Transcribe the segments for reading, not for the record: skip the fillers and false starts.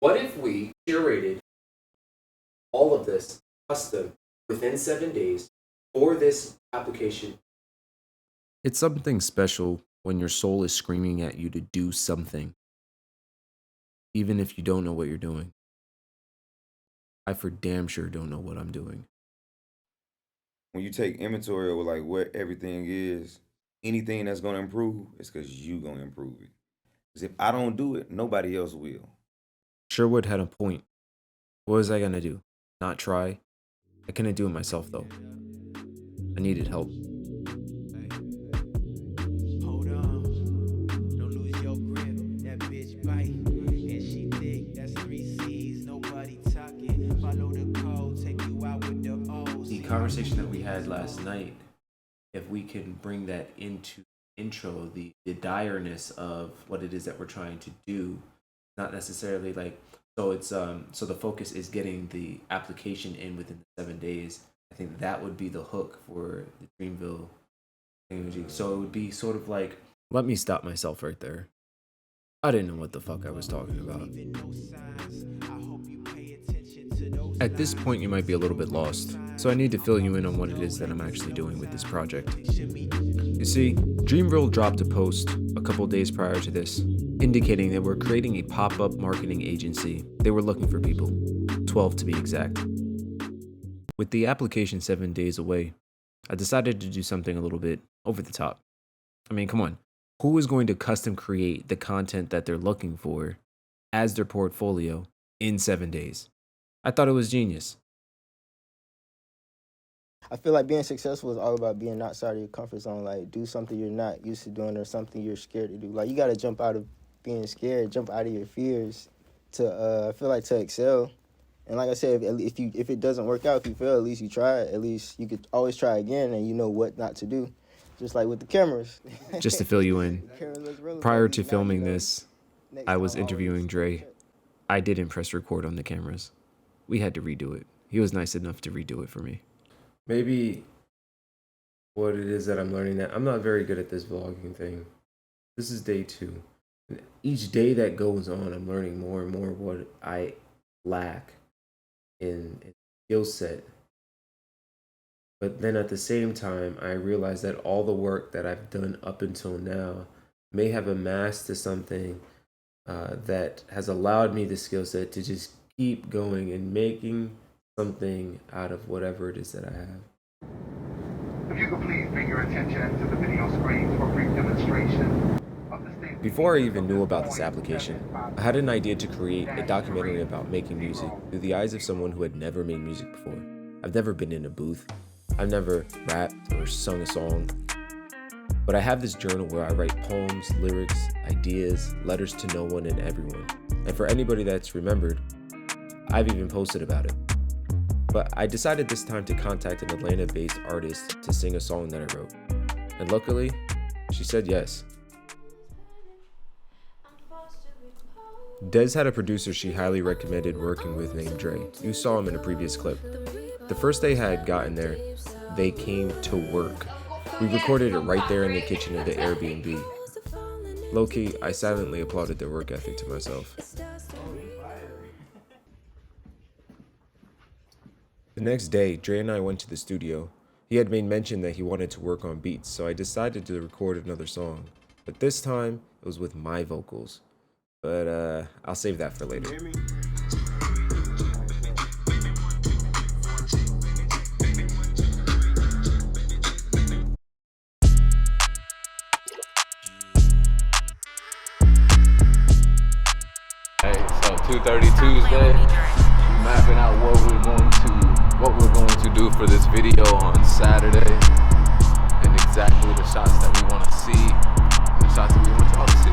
What if we curated all of this custom within 7 days for this application? It's something special when your soul is screaming at you to do something, even if you don't know what you're doing. I for damn sure don't know what I'm doing. When you take inventory of like what everything is, anything that's gonna improve, it's because you gonna improve it. Because if I don't do it, nobody else will. Sherwood had a point. What was I gonna do? Not try? I couldn't do it myself though. I needed help. Hold on, don't lose your grip. That bitch bite, and she thick. That's 3 C's. Nobody talking. Follow the code, take you out with the O's. The conversation that we had last night, if we can bring that into intro, the direness of what it is that we're trying to do, not necessarily like so it's so the focus is getting the application in within the 7 days. I think that would be the hook for the Dreamville energy. So it would be sort of like, let me stop myself right there. I didn't know what the fuck I was talking about. At this point, you might be a little bit lost, so I need to fill you in on what it is that I'm actually doing with this project. You see, Dreamville dropped a post a couple days prior to this, indicating that we're creating a pop-up marketing agency. They were looking for people, 12 to be exact. With the application 7 days away, I decided to do something a little bit over the top. I mean, come on. Who is going to custom create the content that they're looking for as their portfolio in 7 days? I thought it was genius. I feel like being successful is all about being outside of your comfort zone. Like, do something you're not used to doing or something you're scared to do. Like, you got to jump out of being scared, jump out of your fears to, I feel like, to excel. And like I said, if it doesn't work out, if you fail, at least you try it. At least you could always try again and you know what not to do. Just like with the cameras. Just to fill you in, prior to filming this, I was interviewing Dre. I didn't press record on the cameras. We had to redo it. He was nice enough to redo it for me. Maybe what it is that I'm learning, that I'm not very good at this vlogging thing. This is day 2. And each day that goes on, I'm learning more and more what I lack in skill set. But then at the same time, I realize that all the work that I've done up until now may have amassed to something that has allowed me the skill set to just keep going and making something out of whatever it is that I have. If you could please bring your attention to the video screen for a brief demonstration of the state. Before I even knew about this application, I had an idea to create a documentary about making music through the eyes of someone who had never made music before. I've never been in a booth. I've never rapped or sung a song. But I have this journal where I write poems, lyrics, ideas, letters to no one and everyone. And for anybody that's remembered, I've even posted about it. But I decided this time to contact an Atlanta-based artist to sing a song that I wrote. And luckily, she said yes. Dez had a producer she highly recommended working with named Dre. You saw him in a previous clip. The first day I had gotten there, they came to work. We recorded it right there in the kitchen of the Airbnb. Low-key, I silently applauded their work ethic to myself. The next day, Dre and I went to the studio. He had made mention that he wanted to work on beats, so I decided to record another song. But this time, it was with my vocals. But I'll save that for later. Hey, so 2:30 Tuesday, we mapping out what we're going to do for this video on Saturday, and exactly the shots that we want to see, and the shots that we want y'all to see.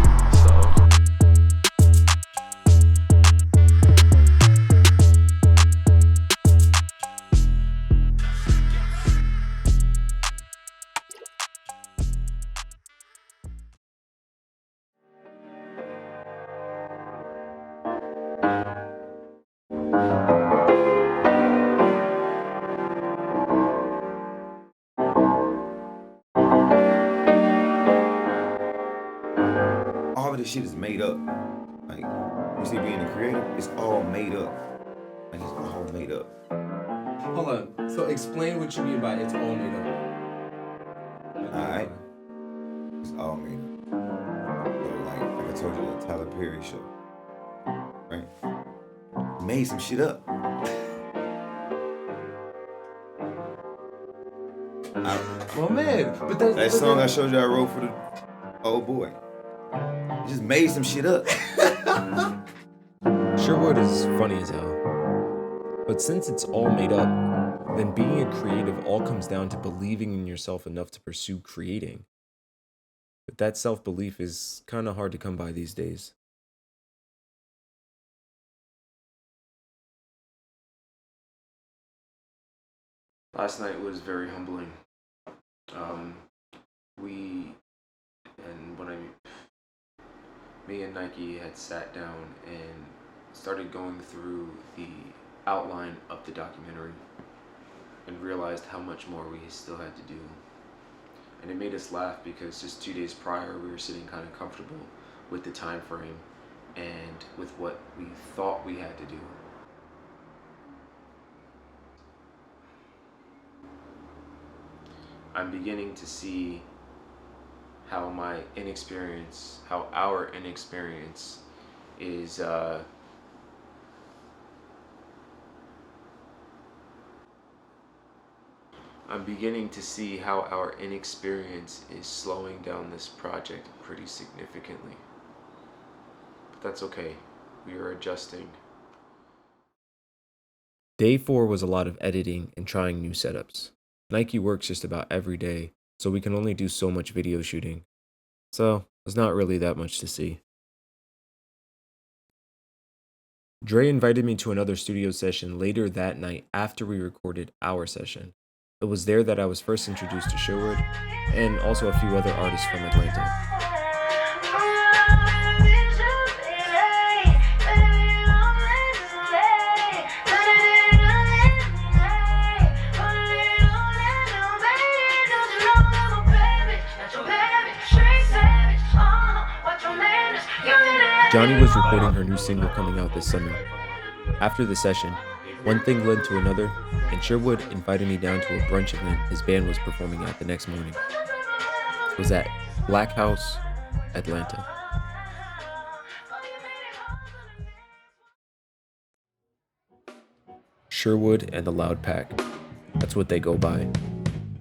All of this shit is made up. Like, you see, being a creative, it's all made up. Like, it's all made up. Hold on. So explain what you mean by it's all made up. Alright? It's all made up. So, like I told you, the Tyler Perry show, right? He made some shit up. Well, man, but That song I showed you I wrote for the old boy. He just made some shit up. Sherwood is funny as hell. But since it's all made up, then being a creative all comes down to believing in yourself enough to pursue creating. But that self-belief is kind of hard to come by these days. Last night was very humbling. Me and Nike had sat down and started going through the outline of the documentary and realized how much more we still had to do. And it made us laugh because just 2 days prior we were sitting kind of comfortable with the time frame and with what we thought we had to do. I'm beginning to see how our inexperience is I'm beginning to see how our inexperience is slowing down this project pretty significantly. But that's okay. We are adjusting. Day 4 was a lot of editing and trying new setups. Nike works just about every day, so we can only do so much video shooting. So, there's not really that much to see. Dre invited me to another studio session later that night after we recorded our session. It was there that I was first introduced to Sherwood and also a few other artists from Atlanta. Johnny was recording her new single coming out this summer. After the session, one thing led to another, and Sherwood invited me down to a brunch event his band was performing at the next morning. It was at Black House, Atlanta. Sherwood and the Loud Pack. That's what they go by.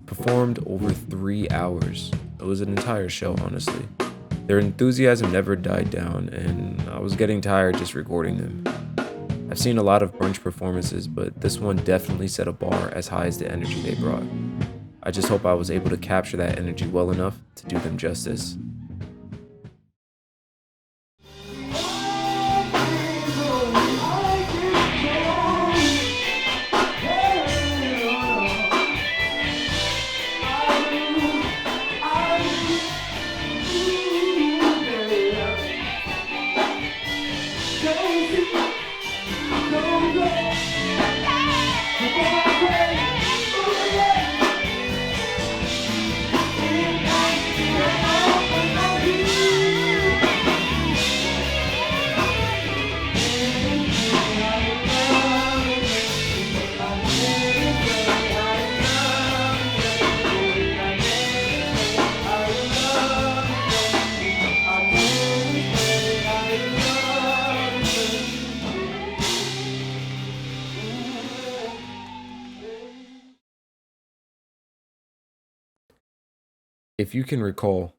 Performed over 3 hours. It was an entire show, honestly. Their enthusiasm never died down, and I was getting tired just recording them. I've seen a lot of brunch performances, but this one definitely set a bar as high as the energy they brought. I just hope I was able to capture that energy well enough to do them justice. If you can recall,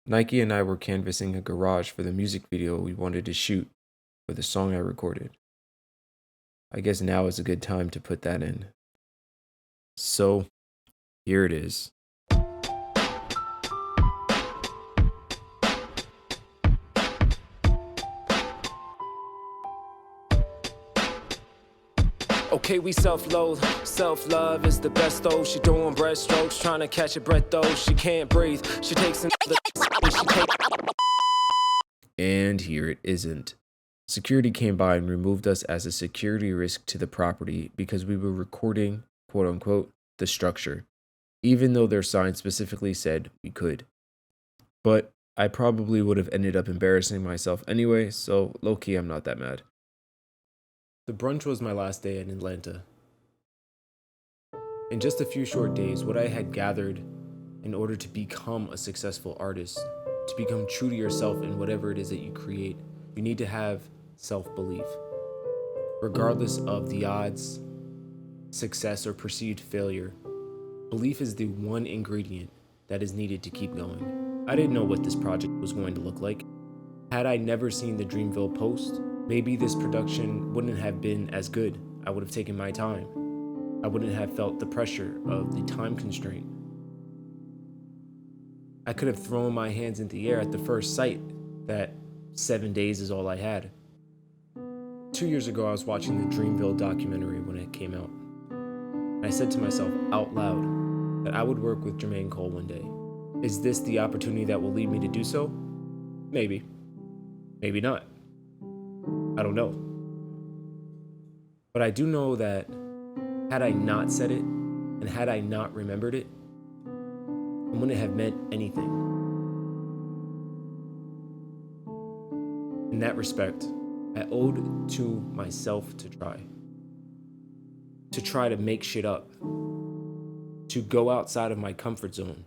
Nike and I were canvassing a garage for the music video we wanted to shoot for the song I recorded. I guess now is a good time to put that in. So, here it is. Okay, we self-loathe. Self-love is the best though. She doing breaststrokes, trying to catch her breath though. She can't breathe. She takes another. And here it isn't. Security came by and removed us as a security risk to the property because we were recording, quote unquote, the structure, even though their sign specifically said we could. But I probably would have ended up embarrassing myself anyway, so low-key I'm not that mad. The brunch was my last day in Atlanta. In just a few short days, what I had gathered in order to become a successful artist, to become true to yourself in whatever it is that you create, you need to have self-belief. Regardless of the odds, success, or perceived failure, belief is the one ingredient that is needed to keep going. I didn't know what this project was going to look like. Had I never seen the Dreamville post, maybe this production wouldn't have been as good. I would have taken my time. I wouldn't have felt the pressure of the time constraint. I could have thrown my hands in the air at the first sight that 7 days is all I had. 2 years ago, I was watching the Dreamville documentary when it came out. And I said to myself out loud that I would work with Jermaine Cole one day. Is this the opportunity that will lead me to do so? Maybe. Maybe not. I don't know. But I do know that had I not said it, and had I not remembered it, it wouldn't have meant anything. In that respect, I owed to myself to try to make shit up, to go outside of my comfort zone.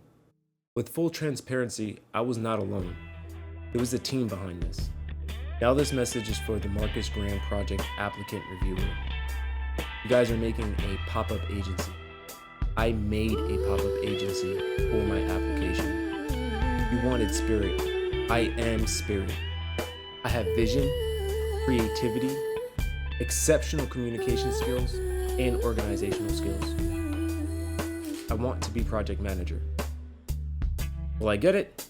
With full transparency, I was not alone. There was a team behind this. Now this message is for the Marcus Graham Project applicant reviewer. You guys are making a pop-up agency. I made a pop-up agency for my application. You wanted spirit. I am spirit. I have vision, creativity, exceptional communication skills, and organizational skills. I want to be project manager. Will I get it?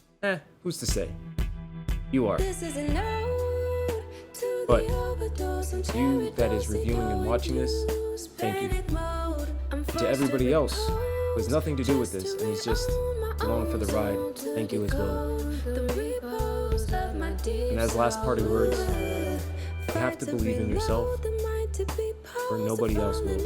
Who's to say? You are. But you that is reviewing and watching this, thank you. And to everybody else who has nothing to do with this and is just along for the ride, thank you as well. And as last parting words, you have to believe in yourself, or nobody else will.